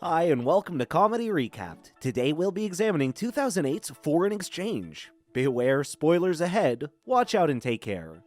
Hi, and welcome to Comedy Recapped. Today we'll be examining 2008's Foreign Exchange. Beware, spoilers ahead. Watch out and take care.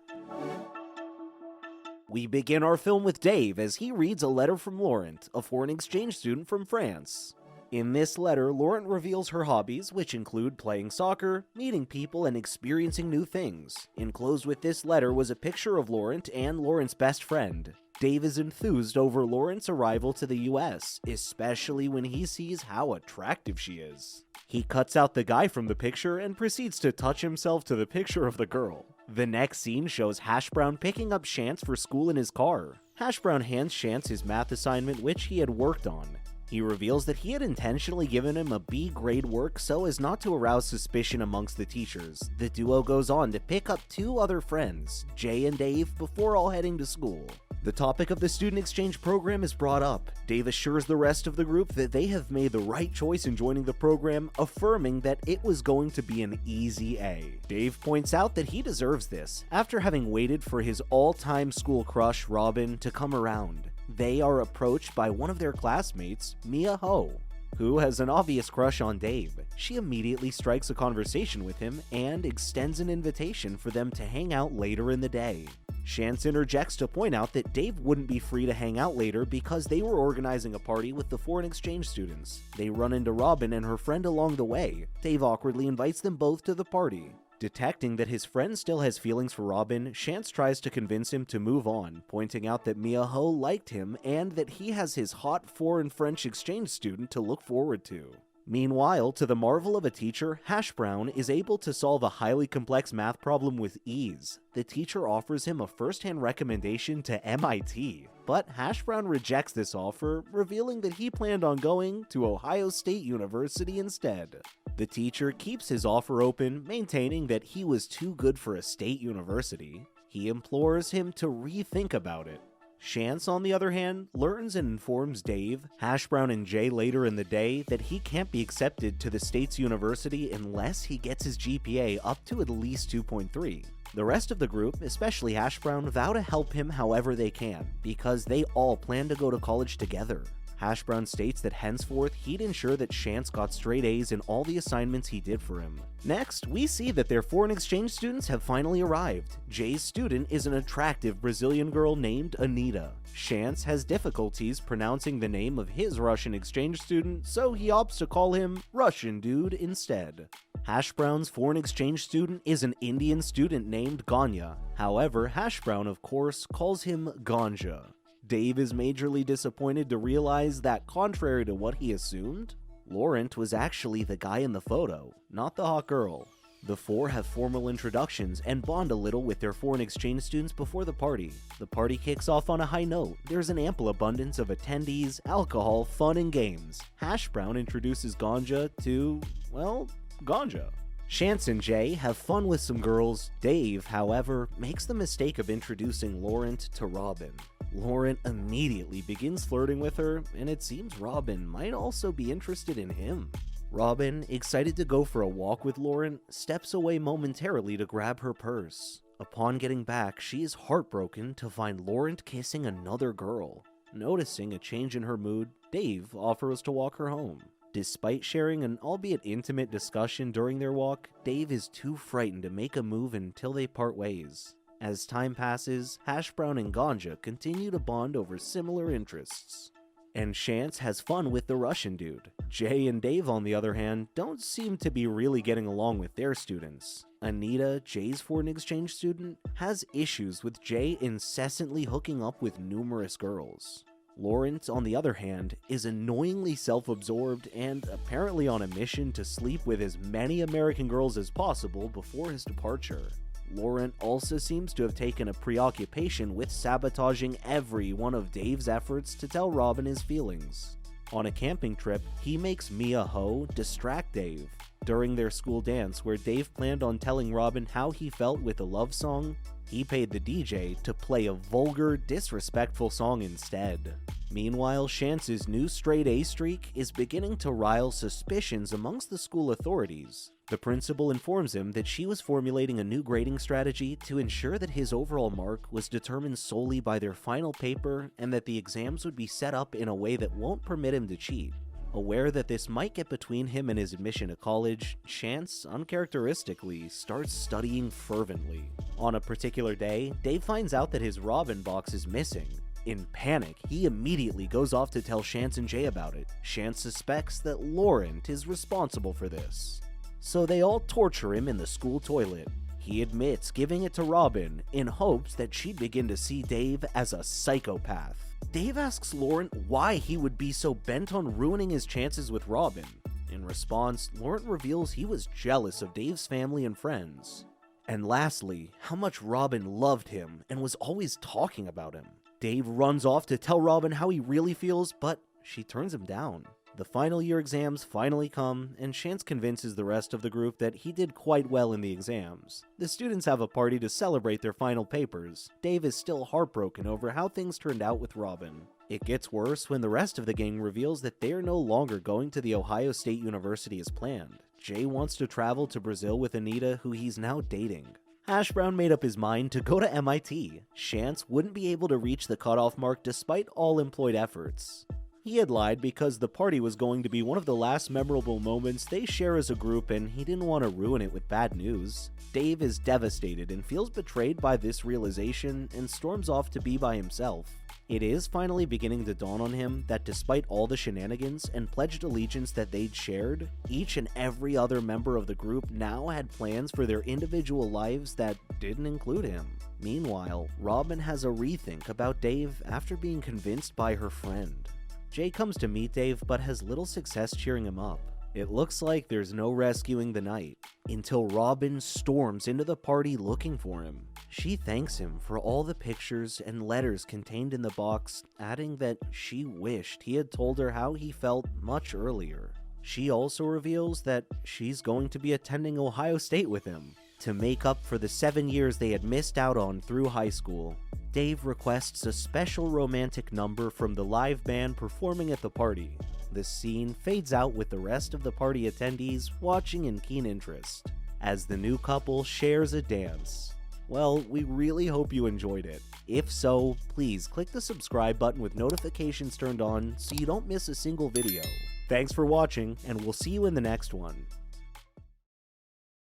We begin our film with Dave as he reads a letter from Laurent, a foreign exchange student from France. In this letter, Laurent reveals her hobbies, which include playing soccer, meeting people, and experiencing new things. Enclosed with this letter was a picture of Laurent and Laurent's best friend. Dave is enthused over Laurent's arrival to the US, especially when he sees how attractive she is. He cuts out the guy from the picture and proceeds to touch himself to the picture of the girl. The next scene shows Hash Brown picking up Chance for school in his car. Hash Brown hands Chance his math assignment, which he had worked on. He reveals that he had intentionally given him a B grade work so as not to arouse suspicion amongst the teachers. The duo goes on to pick up two other friends, Jay and Dave, before all heading to school. The topic of the student exchange program is brought up. Dave assures the rest of the group that they have made the right choice in joining the program, affirming that it was going to be an easy A. Dave points out that he deserves this, after having waited for his all-time school crush, Robin, to come around. They are approached by one of their classmates, Mia Ho, who has an obvious crush on Dave. She immediately strikes a conversation with him and extends an invitation for them to hang out later in the day. Chance interjects to point out that Dave wouldn't be free to hang out later because they were organizing a party with the foreign exchange students. They run into Robin and her friend along the way. Dave awkwardly invites them both to the party. Detecting that his friend still has feelings for Robin, Chance tries to convince him to move on, pointing out that Mia Ho liked him and that he has his hot foreign French exchange student to look forward to. Meanwhile, to the marvel of a teacher, Hash Brown is able to solve a highly complex math problem with ease. The teacher offers him a first-hand recommendation to MIT, but Hash Brown rejects this offer, revealing that he planned on going to Ohio State University instead. The teacher keeps his offer open, maintaining that he was too good for a state university. He implores him to rethink about it. Chance, on the other hand, learns and informs Dave, Hash Brown, and Jay later in the day that he can't be accepted to the state's university unless he gets his GPA up to at least 2.3. The rest of the group, especially Hash Brown, vow to help him however they can, because they all plan to go to college together. Hash Brown states that henceforth he'd ensure that Chance got straight A's in all the assignments he did for him. Next, we see that their foreign exchange students have finally arrived. Jay's student is an attractive Brazilian girl named Anita. Chance has difficulties pronouncing the name of his Russian exchange student, so he opts to call him Russian Dude instead. Hash Brown's foreign exchange student is an Indian student named Ganya. However, Hash Brown, of course, calls him Ganja. Dave is majorly disappointed to realize that, contrary to what he assumed, Laurent was actually the guy in the photo, not the hot girl. The four have formal introductions and bond a little with their foreign exchange students before the party. The party kicks off on a high note. There's an ample abundance of attendees, alcohol, fun, and games. Hash Brown introduces Ganja to, well, Ganja. Chance and Jay have fun with some girls. Dave, however, makes the mistake of introducing Laurent to Robin. Laurent immediately begins flirting with her, and it seems Robin might also be interested in him. Robin, excited to go for a walk with Laurent, steps away momentarily to grab her purse. Upon getting back, she is heartbroken to find Laurent kissing another girl. Noticing a change in her mood, Dave offers to walk her home. Despite sharing an albeit intimate discussion during their walk, Dave is too frightened to make a move until they part ways. As time passes, Hash Brown and Ganja continue to bond over similar interests. And Chance has fun with the Russian dude. Jay and Dave, on the other hand, don't seem to be really getting along with their students. Anita, Jay's foreign exchange student, has issues with Jay incessantly hooking up with numerous girls. Laurent, on the other hand, is annoyingly self-absorbed and apparently on a mission to sleep with as many American girls as possible before his departure. Laurent also seems to have taken a preoccupation with sabotaging every one of Dave's efforts to tell Robin his feelings. On a camping trip, he makes Mia Ho distract Dave. during their school dance where Dave planned on telling Robin how he felt with a love song, he paid the DJ to play a vulgar, disrespectful song instead. Meanwhile, Chance's new straight A streak is beginning to rile suspicions amongst the school authorities. The principal informs him that she was formulating a new grading strategy to ensure that his overall mark was determined solely by their final paper and that the exams would be set up in a way that won't permit him to cheat. Aware that this might get between him and his admission to college, Chance, uncharacteristically, starts studying fervently. On a particular day, Dave finds out that his Robin box is missing. In panic, he immediately goes off to tell Chance and Jay about it. Chance suspects that Laurent is responsible for this. So they all torture him in the school toilet. He admits giving it to Robin in hopes that she'd begin to see Dave as a psychopath. Dave asks Laurent why he would be so bent on ruining his chances with Robin. In response, Laurent reveals he was jealous of Dave's family and friends. And lastly, how much Robin loved him and was always talking about him. Dave runs off to tell Robin how he really feels, but she turns him down. The final year exams finally come, and Chance convinces the rest of the group that he did quite well in the exams. The students have a party to celebrate their final papers. Dave is still heartbroken over how things turned out with Robin. It gets worse when the rest of the gang reveals that they are no longer going to the Ohio State University as planned. Jay wants to travel to Brazil with Anita, who he's now dating. Hash Brown made up his mind to go to MIT. Chance wouldn't be able to reach the cutoff mark despite all employed efforts. He had lied because the party was going to be one of the last memorable moments they share as a group and he didn't want to ruin it with bad news. Dave is devastated and feels betrayed by this realization and storms off to be by himself. It is finally beginning to dawn on him that despite all the shenanigans and pledged allegiance that they'd shared, each and every other member of the group now had plans for their individual lives that didn't include him. Meanwhile, Robin has a rethink about Dave after being convinced by her friend. Jay comes to meet Dave but has little success cheering him up. It looks like there's no rescuing the night, until Robin storms into the party looking for him. She thanks him for all the pictures and letters contained in the box, adding that she wished he had told her how he felt much earlier. She also reveals that she's going to be attending Ohio State with him, to make up for the 7 years they had missed out on through high school. Dave requests a special romantic number from the live band performing at the party. The scene fades out with the rest of the party attendees watching in keen interest, as the new couple shares a dance. Well, we really hope you enjoyed it. If so, please click the subscribe button with notifications turned on so you don't miss a single video. Thanks for watching, and we'll see you in the next one.